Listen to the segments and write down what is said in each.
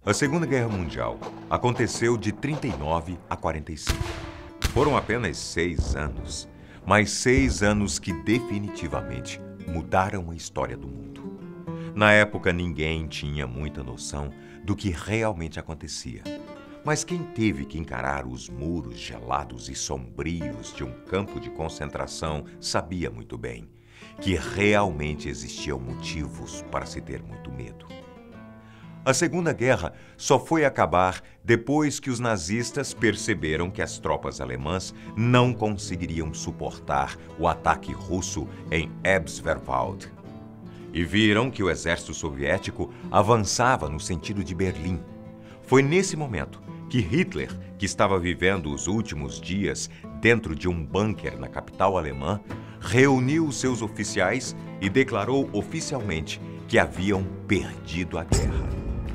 A Segunda Guerra Mundial aconteceu de 39 a 45. Foram apenas 6 anos, mas 6 anos que definitivamente mudaram a história do mundo. Na época, ninguém tinha muita noção do que realmente acontecia. Mas quem teve que encarar os muros gelados e sombrios de um campo de concentração sabia muito bem que realmente existiam motivos para se ter muito medo. A Segunda Guerra só foi acabar depois que os nazistas perceberam que as tropas alemãs não conseguiriam suportar o ataque russo em Ebbswerwald. E viram que o exército soviético avançava no sentido de Berlim. Foi nesse momento que Hitler, que estava vivendo os últimos dias dentro de um bunker na capital alemã, reuniu seus oficiais e declarou oficialmente que haviam perdido a guerra.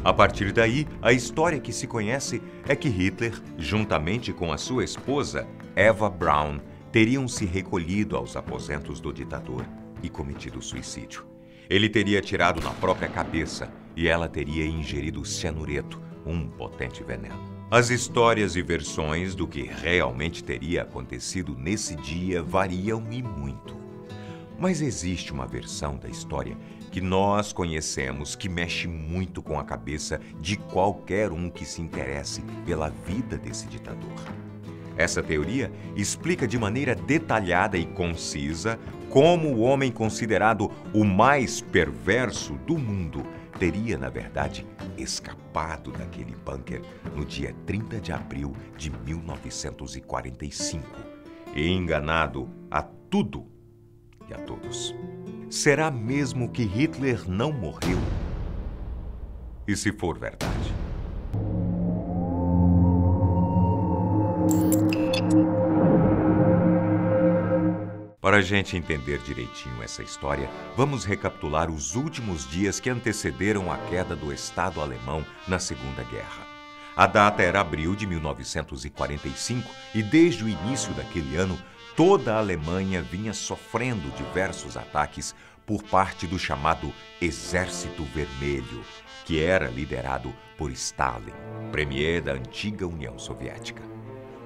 A partir daí, a história que se conhece é que Hitler, juntamente com a sua esposa, Eva Braun, teriam se recolhido aos aposentos do ditador e cometido suicídio. Ele teria atirado na própria cabeça e ela teria ingerido cianureto, um potente veneno. As histórias e versões do que realmente teria acontecido nesse dia variam e muito. Mas existe uma versão da história que nós conhecemos que mexe muito com a cabeça de qualquer um que se interesse pela vida desse ditador. Essa teoria explica de maneira detalhada e concisa como o homem considerado o mais perverso do mundo teria, na verdade, escapado daquele bunker no dia 30 de abril de 1945 e enganado a tudo e a todos. Será mesmo que Hitler não morreu? E se for verdade? Para a gente entender direitinho essa história, vamos recapitular os últimos dias que antecederam a queda do Estado alemão na Segunda Guerra. A data era abril de 1945 e desde o início daquele ano, toda a Alemanha vinha sofrendo diversos ataques por parte do chamado Exército Vermelho, que era liderado por Stalin, premier da antiga União Soviética.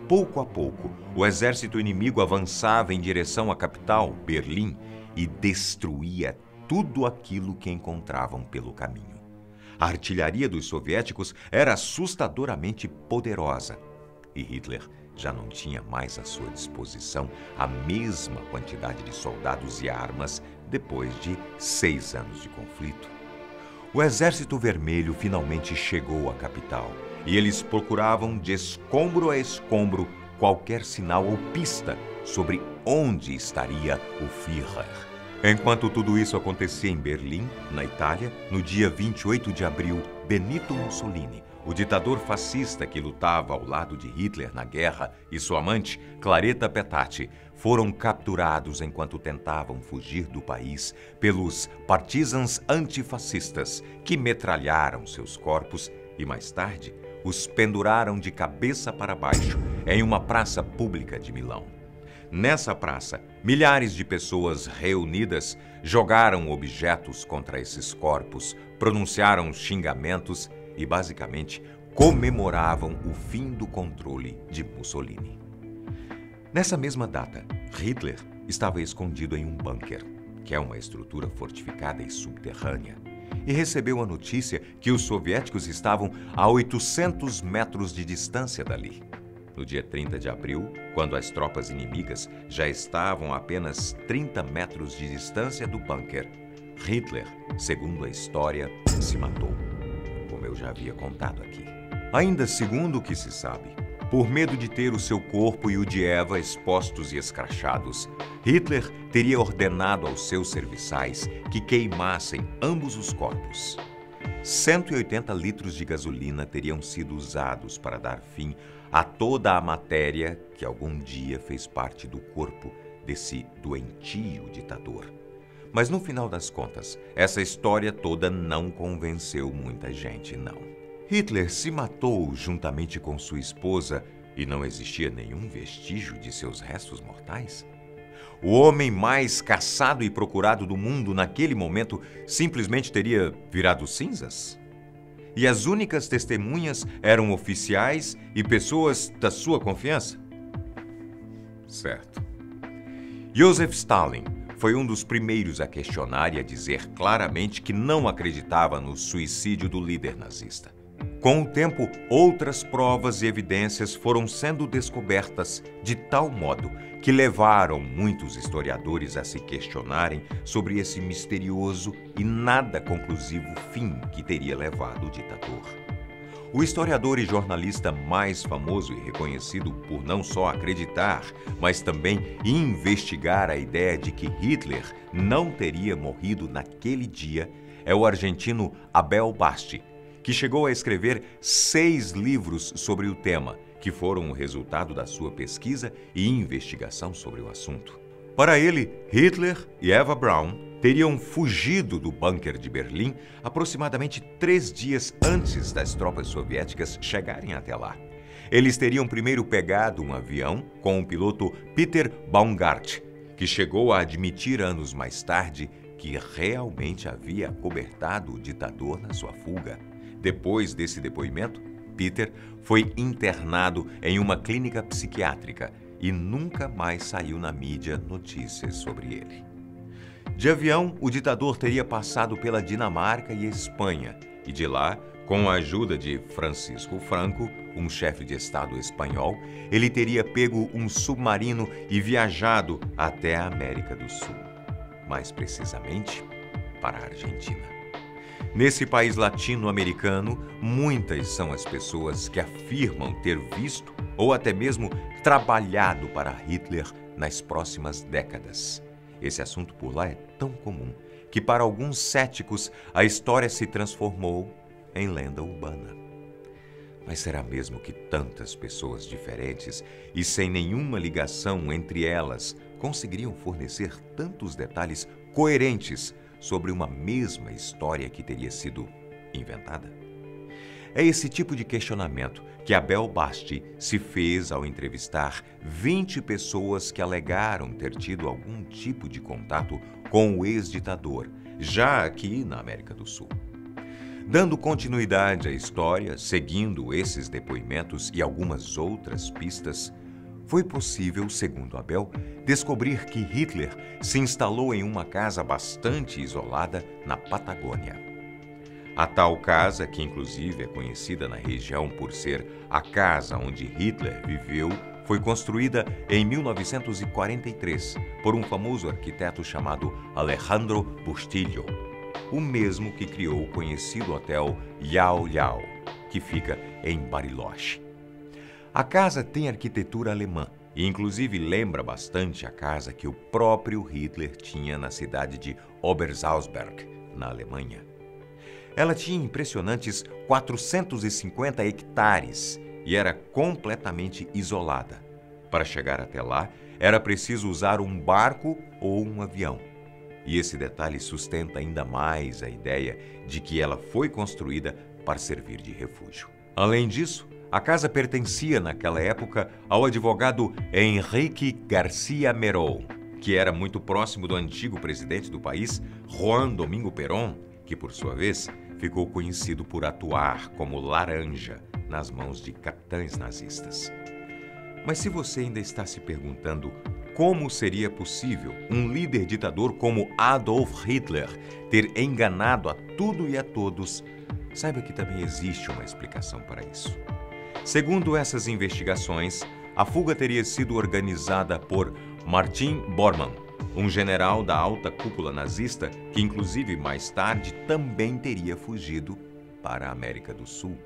Pouco a pouco, o exército inimigo avançava em direção à capital, Berlim, e destruía tudo aquilo que encontravam pelo caminho. A artilharia dos soviéticos era assustadoramente poderosa e Hitler já não tinha mais à sua disposição a mesma quantidade de soldados e armas depois de 6 anos de conflito. O Exército Vermelho finalmente chegou à capital e eles procuravam de escombro a escombro qualquer sinal ou pista sobre onde estaria o Führer. Enquanto tudo isso acontecia em Berlim, na Itália, no dia 28 de abril, Benito Mussolini, o ditador fascista que lutava ao lado de Hitler na guerra, e sua amante, Claretta Petacci, foram capturados enquanto tentavam fugir do país pelos partisans antifascistas, que metralharam seus corpos e, mais tarde, os penduraram de cabeça para baixo em uma praça pública de Milão. Nessa praça, milhares de pessoas reunidas jogaram objetos contra esses corpos, pronunciaram xingamentos e, basicamente, comemoravam o fim do controle de Mussolini. Nessa mesma data, Hitler estava escondido em um bunker, que é uma estrutura fortificada e subterrânea, e recebeu a notícia que os soviéticos estavam a 800 metros de distância dali. No dia 30 de abril, quando as tropas inimigas já estavam a apenas 30 metros de distância do bunker, Hitler, segundo a história, se matou, como eu já havia contado aqui. Ainda segundo o que se sabe, por medo de ter o seu corpo e o de Eva expostos e escrachados, Hitler teria ordenado aos seus serviçais que queimassem ambos os corpos. 180 litros de gasolina teriam sido usados para dar fim a toda a matéria que algum dia fez parte do corpo desse doentio ditador. Mas no final das contas, essa história toda não convenceu muita gente, não. Hitler se matou juntamente com sua esposa e não existia nenhum vestígio de seus restos mortais? O homem mais caçado e procurado do mundo naquele momento simplesmente teria virado cinzas? e as únicas testemunhas eram oficiais e pessoas da sua confiança? Certo. Joseph Stalin foi um dos primeiros a questionar e a dizer claramente que não acreditava no suicídio do líder nazista. Com o tempo, outras provas e evidências foram sendo descobertas de tal modo que levaram muitos historiadores a se questionarem sobre esse misterioso e nada conclusivo fim que teria levado o ditador. O historiador e jornalista mais famoso e reconhecido por não só acreditar, mas também investigar a ideia de que Hitler não teria morrido naquele dia é o argentino Abel Basti, que chegou a escrever 6 livros sobre o tema, que foram o resultado da sua pesquisa e investigação sobre o assunto. Para ele, Hitler e Eva Braun teriam fugido do bunker de Berlim aproximadamente 3 dias antes das tropas soviéticas chegarem até lá. Eles teriam primeiro pegado um avião com o piloto Peter Baumgart, que chegou a admitir anos mais tarde que realmente havia acobertado o ditador na sua fuga. Depois desse depoimento, Peter foi internado em uma clínica psiquiátrica e nunca mais saiu na mídia notícias sobre ele. De avião, o ditador teria passado pela Dinamarca e Espanha, e de lá, com a ajuda de Francisco Franco, um chefe de Estado espanhol, ele teria pego um submarino e viajado até a América do Sul, mais precisamente para a Argentina. Nesse país latino-americano, muitas são as pessoas que afirmam ter visto ou até mesmo trabalhado para Hitler nas próximas décadas. Esse assunto por lá é tão comum que, para alguns céticos, a história se transformou em lenda urbana. Mas será mesmo que tantas pessoas diferentes e sem nenhuma ligação entre elas conseguiriam fornecer tantos detalhes coerentes sobre uma mesma história que teria sido inventada? É esse tipo de questionamento que Abel Basti se fez ao entrevistar 20 pessoas que alegaram ter tido algum tipo de contato com o ex-ditador, já aqui na América do Sul. Dando continuidade à história, seguindo esses depoimentos e algumas outras pistas, foi possível, segundo Abel, descobrir que Hitler se instalou em uma casa bastante isolada na Patagônia. A tal casa, que inclusive é conhecida na região por ser a casa onde Hitler viveu, foi construída em 1943 por um famoso arquiteto chamado Alejandro Bustillo, o mesmo que criou o conhecido hotel Yao Yao, que fica em Bariloche. A casa tem arquitetura alemã e inclusive lembra bastante a casa que o próprio Hitler tinha na cidade de Obersalzberg, na Alemanha. Ela tinha impressionantes 450 hectares e era completamente isolada. Para chegar até lá, era preciso usar um barco ou um avião. E esse detalhe sustenta ainda mais a ideia de que ela foi construída para servir de refúgio. Além disso, a casa pertencia naquela época ao advogado Henrique García Miró, que era muito próximo do antigo presidente do país, Juan Domingo Perón, que por sua vez ficou conhecido por atuar como laranja nas mãos de capitães nazistas. Mas se você ainda está se perguntando como seria possível um líder ditador como Adolf Hitler ter enganado a tudo e a todos, saiba que também existe uma explicação para isso. Segundo essas investigações, a fuga teria sido organizada por Martin Bormann, um general da alta cúpula nazista que, inclusive, mais tarde também teria fugido para a América do Sul.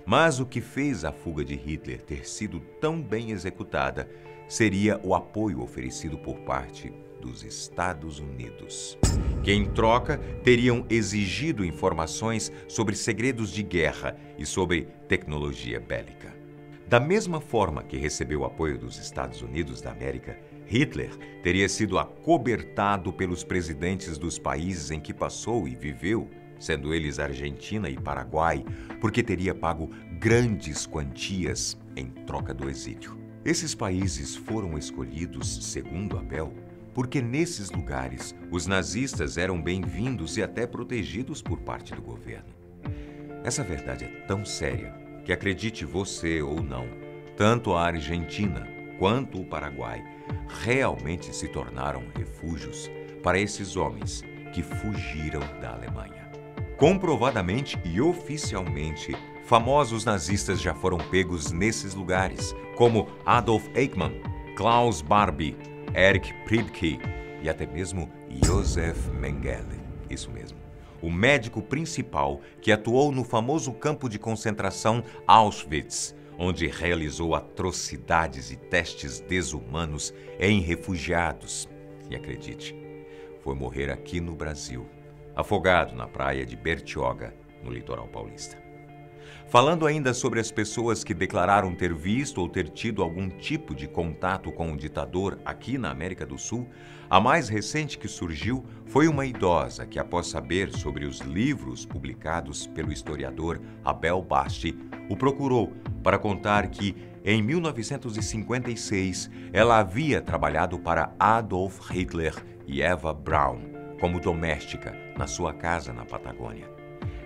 Mas o que fez a fuga de Hitler ter sido tão bem executada seria o apoio oferecido por parte dos Estados Unidos, que em troca teriam exigido informações sobre segredos de guerra e sobre tecnologia bélica. Da mesma forma que recebeu o apoio dos Estados Unidos da América, Hitler teria sido acobertado pelos presidentes dos países em que passou e viveu, sendo eles Argentina e Paraguai, porque teria pago grandes quantias em troca do exílio. Esses países foram escolhidos, segundo Abel, porque nesses lugares os nazistas eram bem-vindos e até protegidos por parte do governo. Essa verdade é tão séria que, acredite você ou não, tanto a Argentina quanto o Paraguai realmente se tornaram refúgios para esses homens que fugiram da Alemanha. Comprovadamente e oficialmente, famosos nazistas já foram pegos nesses lugares, como Adolf Eichmann, Klaus Barbie, Erich Priebke e até mesmo Josef Mengele. Isso mesmo. O médico principal que atuou no famoso campo de concentração Auschwitz, onde realizou atrocidades e testes desumanos em refugiados. E acredite, foi morrer aqui no Brasil, afogado na praia de Bertioga, no litoral paulista. Falando ainda sobre as pessoas que declararam ter visto ou ter tido algum tipo de contato com o ditador aqui na América do Sul, a mais recente que surgiu foi uma idosa que, após saber sobre os livros publicados pelo historiador Abel Basti, o procurou para contar que, em 1956, ela havia trabalhado para Adolf Hitler e Eva Braun como doméstica na sua casa na Patagônia.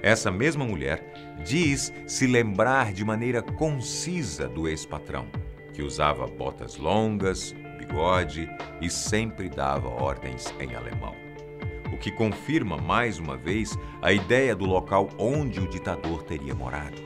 Essa mesma mulher diz se lembrar de maneira concisa do ex-patrão, que usava botas longas, bigode e sempre dava ordens em alemão. O que confirma mais uma vez a ideia do local onde o ditador teria morado.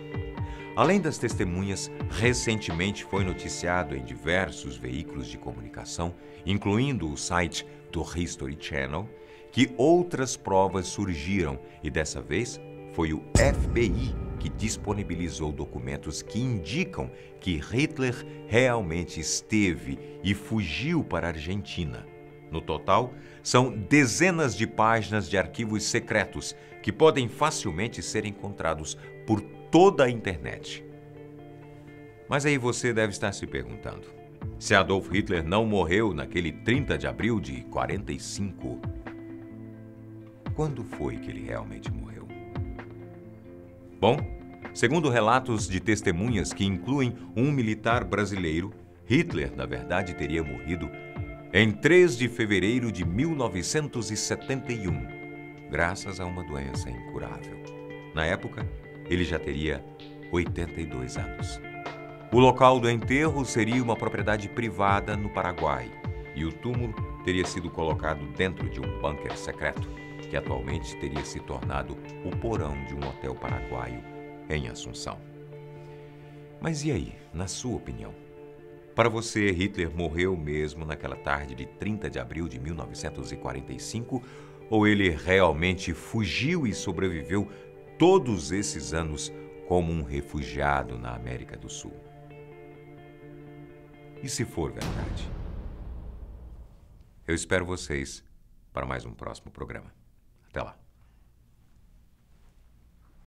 Além das testemunhas, recentemente foi noticiado em diversos veículos de comunicação, incluindo o site do History Channel, que outras provas surgiram e dessa vez foi o FBI que disponibilizou documentos que indicam que Hitler realmente esteve e fugiu para a Argentina. No total, são dezenas de páginas de arquivos secretos que podem facilmente ser encontrados por toda a internet. Mas aí você deve estar se perguntando, se Adolf Hitler não morreu naquele 30 de abril de 45, quando foi que ele realmente morreu? Bom, segundo relatos de testemunhas que incluem um militar brasileiro, Hitler, na verdade, teria morrido em 3 de fevereiro de 1971, graças a uma doença incurável. Na época, ele já teria 82 anos. O local do enterro seria uma propriedade privada no Paraguai e o túmulo teria sido colocado dentro de um bunker secreto, que atualmente teria se tornado o porão de um hotel paraguaio em Assunção. Mas e aí, na sua opinião? Para você, Hitler morreu mesmo naquela tarde de 30 de abril de 1945 ou ele realmente fugiu e sobreviveu todos esses anos como um refugiado na América do Sul? E se for verdade? Eu espero vocês para mais um próximo programa. Até lá.